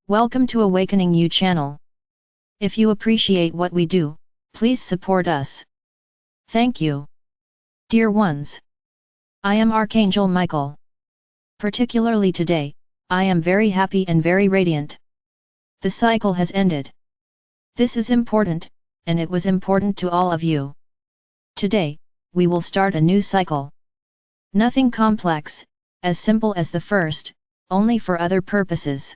Welcome to Awakening You channel. If you appreciate what we do, please support us. Thank you. Dear ones, I am Archangel Michael. Particularly today, I am very happy and very radiant. The cycle has ended. This is important, and it was important to all of you. Today, we will start a new cycle. Nothing complex, as simple as the first, only for other purposes.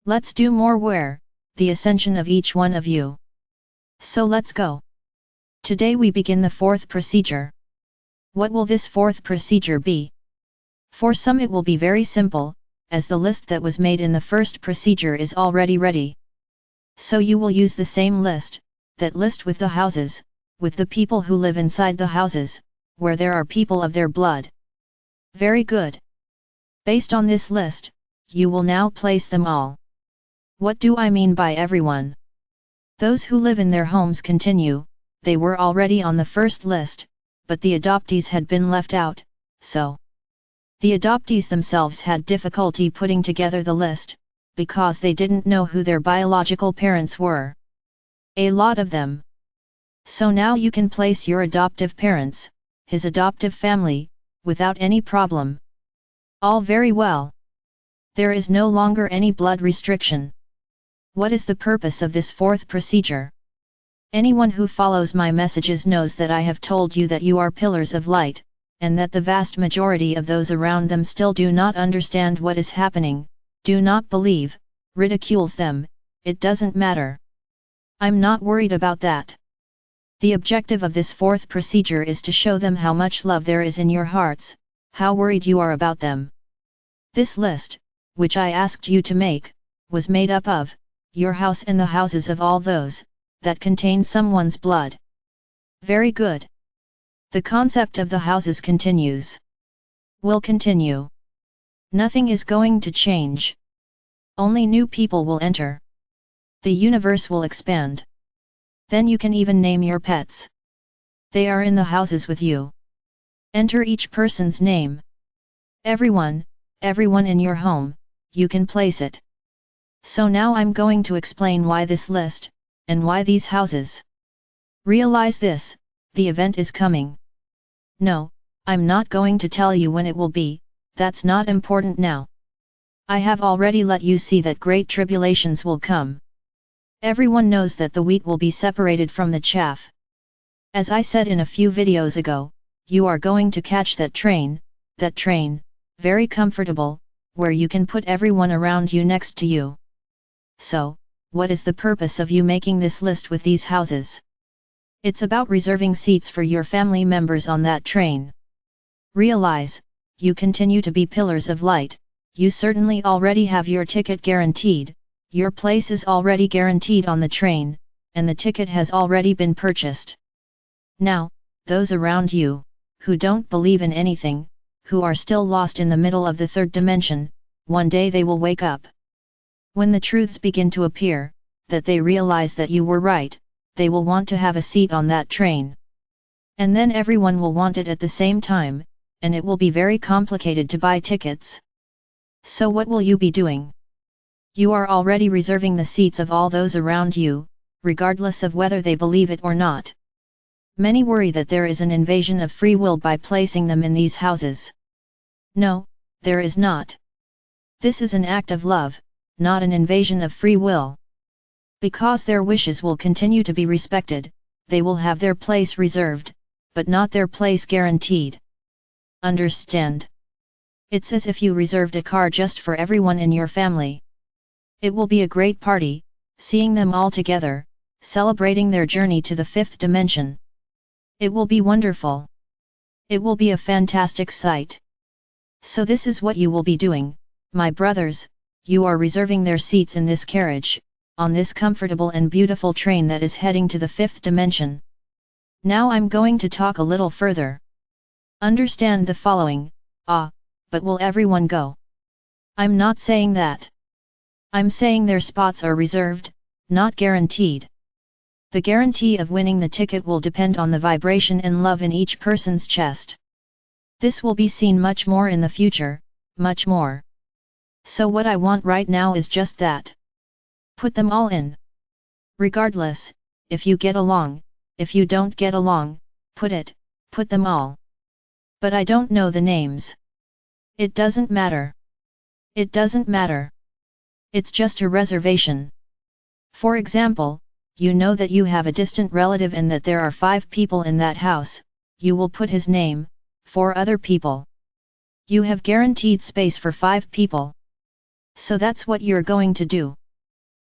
Let's do more where, the ascension of each one of you. So let's go. Today we begin the fourth procedure. What will this fourth procedure be? For some it will be very simple, as the list that was made in the first procedure is already ready. So you will use the same list, that list with the houses, with the people who live inside the houses, where there are people of their blood. Very good. Based on this list, you will now place them all. What do I mean by everyone? Those who live in their homes continue, they were already on the first list, but the adoptees had been left out, so the adoptees themselves had difficulty putting together the list, because they didn't know who their biological parents were. A lot of them. So now you can place your adoptive parents, his adoptive family, without any problem. All very well. There is no longer any blood restriction. What is the purpose of this fourth procedure? Anyone who follows my messages knows that I have told you that you are pillars of light, and that the vast majority of those around them still do not understand what is happening, do not believe, ridicules them, it doesn't matter. I'm not worried about that. The objective of this fourth procedure is to show them how much love there is in your hearts, how worried you are about them. This list, which I asked you to make, was made up of your house and the houses of all those that contain someone's blood. Very good. The concept of the houses continues. Will continue. Nothing is going to change. Only new people will enter. The universe will expand. Then you can even name your pets. They are in the houses with you. Enter each person's name. Everyone in your home, you can place it. So now I'm going to explain why this list, and why these houses. Realize this, the event is coming. No, I'm not going to tell you when it will be, that's not important now. I have already let you see that great tribulations will come. Everyone knows that the wheat will be separated from the chaff. As I said in a few videos ago, you are going to catch that train, very comfortable, where you can put everyone around you next to you. So, what is the purpose of you making this list with these houses? It's about reserving seats for your family members on that train. Realize, you continue to be pillars of light, you certainly already have your ticket guaranteed, your place is already guaranteed on the train, and the ticket has already been purchased. Now, those around you, who don't believe in anything, who are still lost in the middle of the third dimension, one day they will wake up. When the truths begin to appear, that they realize that you were right, they will want to have a seat on that train. And then everyone will want it at the same time, and it will be very complicated to buy tickets. So what will you be doing? You are already reserving the seats of all those around you, regardless of whether they believe it or not. Many worry that there is an invasion of free will by placing them in these houses. No, there is not. This is an act of love, not an invasion of free will. Because their wishes will continue to be respected, they will have their place reserved, but not their place guaranteed. Understand? It's as if you reserved a car just for everyone in your family. It will be a great party, seeing them all together, celebrating their journey to the fifth dimension. It will be wonderful. It will be a fantastic sight. So this is what you will be doing, my brothers, you are reserving their seats in this carriage, on this comfortable and beautiful train that is heading to the fifth dimension. Now I'm going to talk a little further. Understand the following, but will everyone go? I'm not saying that. I'm saying their spots are reserved, not guaranteed. The guarantee of winning the ticket will depend on the vibration and love in each person's chest. This will be seen much more in the future, much more. So what I want right now is just that. Put them all in. Regardless, if you get along, if you don't get along, put them all. But I don't know the names. It doesn't matter. It doesn't matter. It's just a reservation. For example, you know that you have a distant relative and that there are 5 people in that house, you will put his name, 4 other people. You have guaranteed space for 5 people. So that's what you're going to do.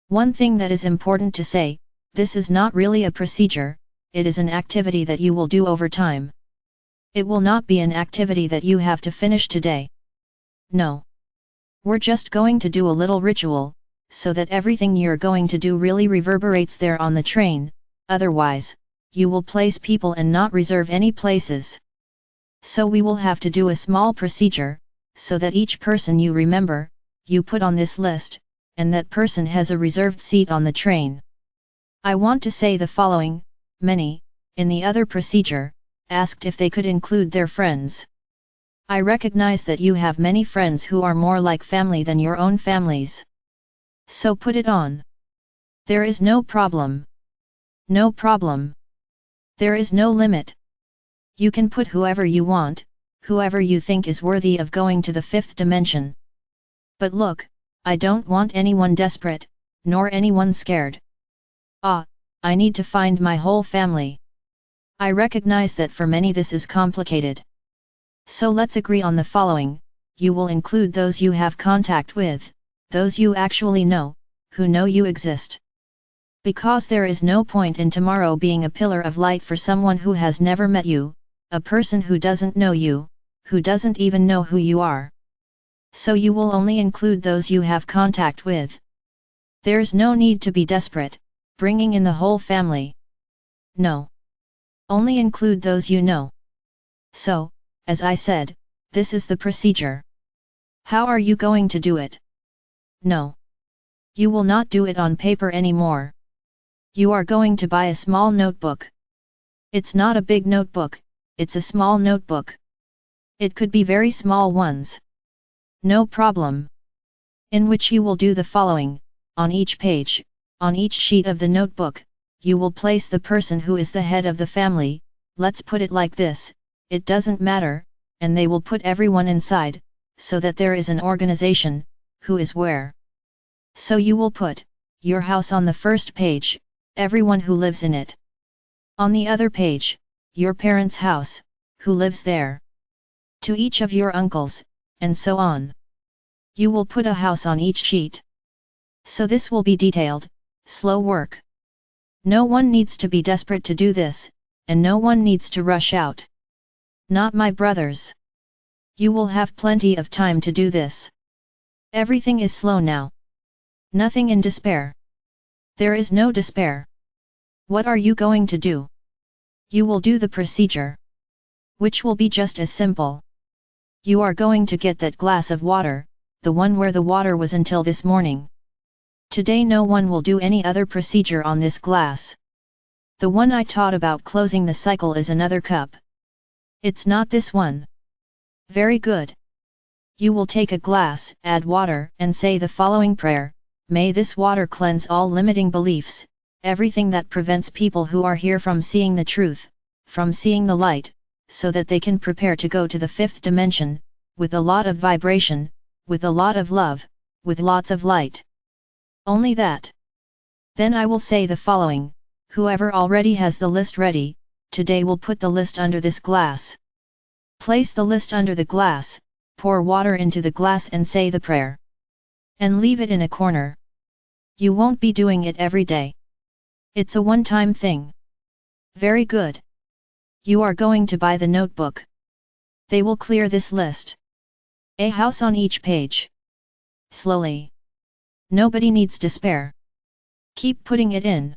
One thing that is important to say, this is not really a procedure, it is an activity that you will do over time. It will not be an activity that you have to finish today. No. We're just going to do a little ritual, so that everything you're going to do really reverberates there on the train, otherwise, you will place people and not reserve any places. So we will have to do a small procedure, so that each person you remember, you put on this list, and that person has a reserved seat on the train. I want to say the following: many, in the other procedure, asked if they could include their friends. I recognize that you have many friends who are more like family than your own families. So put it on. There is no problem. No problem. There is no limit. You can put whoever you want, whoever you think is worthy of going to the 5th dimension. But look, I don't want anyone desperate, nor anyone scared. I need to find my whole family. I recognize that for many this is complicated. So let's agree on the following: you will include those you have contact with, those you actually know, who know you exist. Because there is no point in tomorrow being a pillar of light for someone who has never met you, a person who doesn't know you, who doesn't even know who you are. So you will only include those you have contact with. There's no need to be desperate, bringing in the whole family. No. Only include those you know. So, as I said, this is the procedure. How are you going to do it? No. You will not do it on paper anymore. You are going to buy a small notebook. It's not a big notebook, it's a small notebook. It could be very small ones. No problem. In which you will do the following: on each page, on each sheet of the notebook, you will place the person who is the head of the family, let's put it like this, it doesn't matter, and they will put everyone inside, so that there is an organization, who is where. So you will put your house on the first page, everyone who lives in it. On the other page, your parents' house, who lives there. To each of your uncles, and so on. You will put a house on each sheet. So this will be detailed, slow work. No one needs to be desperate to do this, and no one needs to rush out. Not my brothers. You will have plenty of time to do this. Everything is slow now. Nothing in despair. There is no despair. What are you going to do? You will do the procedure. Which will be just as simple. You are going to get that glass of water, the one where the water was until this morning. Today no one will do any other procedure on this glass. The one I taught about closing the cycle is another cup. It's not this one. Very good. You will take a glass, add water, and say the following prayer: may this water cleanse all limiting beliefs, everything that prevents people who are here from seeing the truth, from seeing the light, so that they can prepare to go to the 5th dimension, with a lot of vibration, with a lot of love, with lots of light. Only that. Then I will say the following: whoever already has the list ready, today will put the list under this glass. Place the list under the glass, pour water into the glass and say the prayer. And leave it in a corner. You won't be doing it every day. It's a one-time thing. Very good. You are going to buy the notebook. They will clear this list. A house on each page. Slowly. Nobody needs despair. Keep putting it in.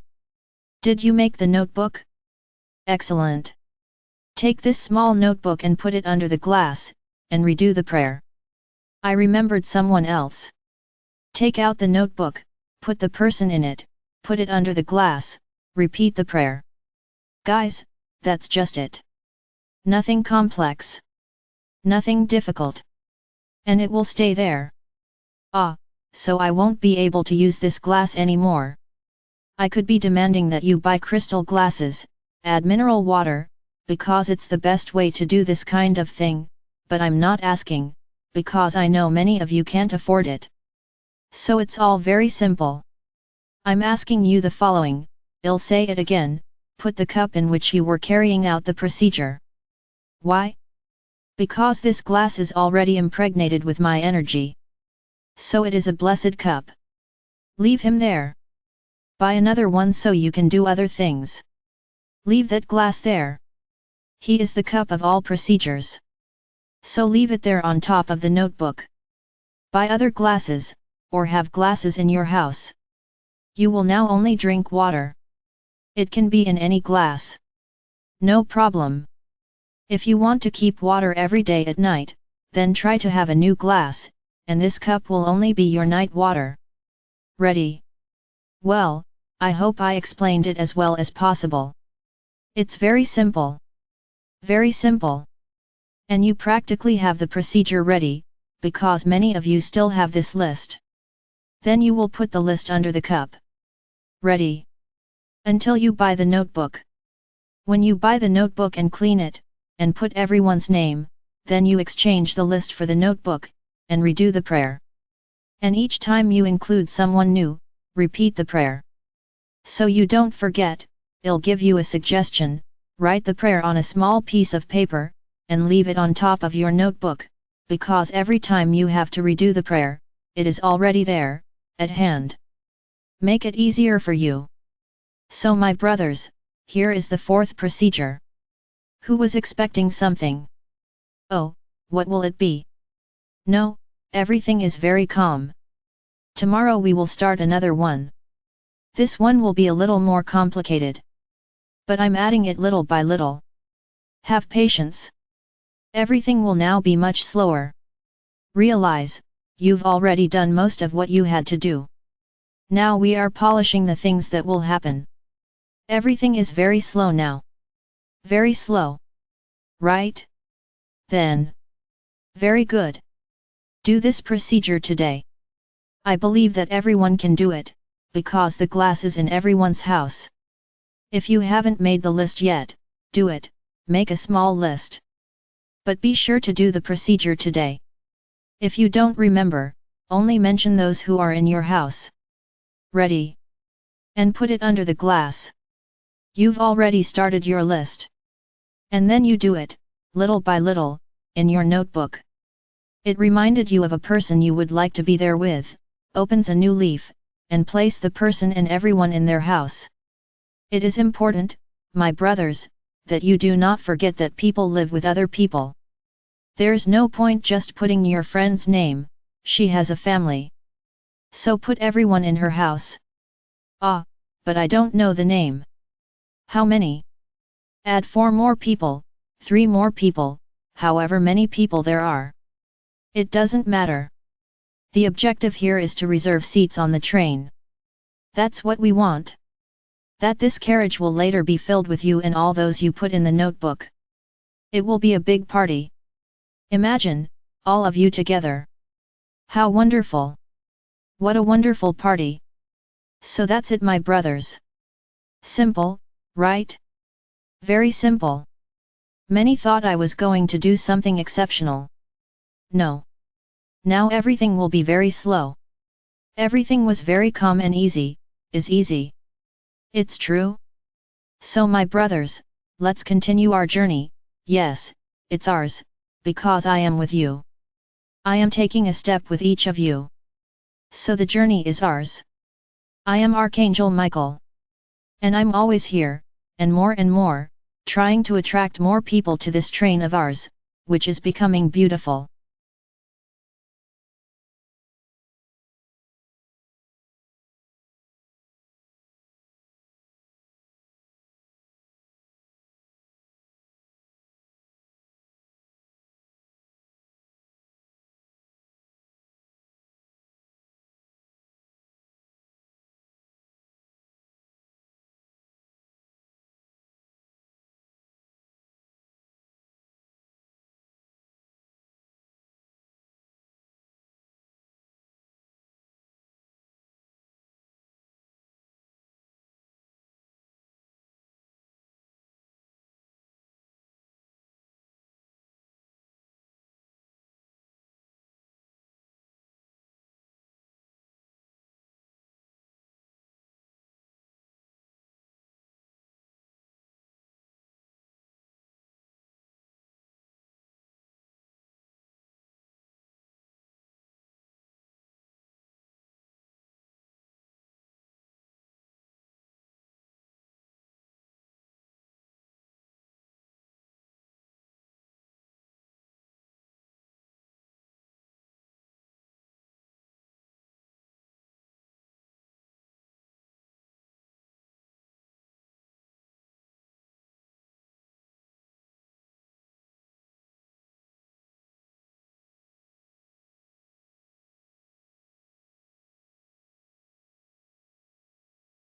Did you make the notebook? Excellent. Take this small notebook and put it under the glass, and redo the prayer. I remembered someone else. Take out the notebook, put the person in it, put it under the glass, repeat the prayer. Guys, that's just it. Nothing complex. Nothing difficult. And it will stay there. so I won't be able to use this glass anymore. I could be demanding that you buy crystal glasses, add mineral water, because it's the best way to do this kind of thing, but I'm not asking, because I know many of you can't afford it. So it's all very simple. I'm asking you the following, I'll say it again, put the cup in which you were carrying out the procedure. Why? Because this glass is already impregnated with my energy. So it is a blessed cup. Leave him there. Buy another one so you can do other things. Leave that glass there. He is the cup of all procedures. So leave it there on top of the notebook. Buy other glasses, or have glasses in your house. You will now only drink water. It can be in any glass. No problem. If you want to keep water every day at night, then try to have a new glass, and this cup will only be your night water. Ready? Well, I hope I explained it as well as possible. It's very simple. Very simple. And you practically have the procedure ready, because many of you still have this list. Then you will put the list under the cup. Ready? Until you buy the notebook. When you buy the notebook and clean it, and put everyone's name, then you exchange the list for the notebook, and redo the prayer. And each time you include someone new, repeat the prayer. So you don't forget, I'll give you a suggestion, write the prayer on a small piece of paper, and leave it on top of your notebook, because every time you have to redo the prayer, it is already there, at hand. Make it easier for you. So my brothers, here is the fourth procedure. Who was expecting something? Oh, what will it be? No, everything is very calm. Tomorrow we will start another one. This one will be a little more complicated. But I'm adding it little by little. Have patience. Everything will now be much slower. Realize, you've already done most of what you had to do. Now we are polishing the things that will happen. Everything is very slow now. Very slow. Right? Then. Very good. Do this procedure today. I believe that everyone can do it, because the glass is in everyone's house. If you haven't made the list yet, do it, make a small list. But be sure to do the procedure today. If you don't remember, only mention those who are in your house. Ready? And put it under the glass. You've already started your list. And then you do it, little by little, in your notebook. It reminded you of a person you would like to be there with, opens a new leaf, and place the person and everyone in their house. It is important, my brothers, that you do not forget that people live with other people. There's no point just putting your friend's name, she has a family. So put everyone in her house. Ah, but I don't know the name. How many? Add 4 more people, 3 more people, however many people there are. It doesn't matter. The objective here is to reserve seats on the train. That's what we want. That this carriage will later be filled with you and all those you put in the notebook. It will be a big party. Imagine, all of you together. How wonderful! What a wonderful party! So that's it, my brothers. Simple, right? Very simple. Many thought I was going to do something exceptional. No. Now everything will be very slow. Everything was very calm and easy, is easy. It's true? So my brothers, let's continue our journey. Yes, it's ours, because I am with you. I am taking a step with each of you. So the journey is ours. I am Archangel Michael. And I'm always here, and more, trying to attract more people to this train of ours, which is becoming beautiful.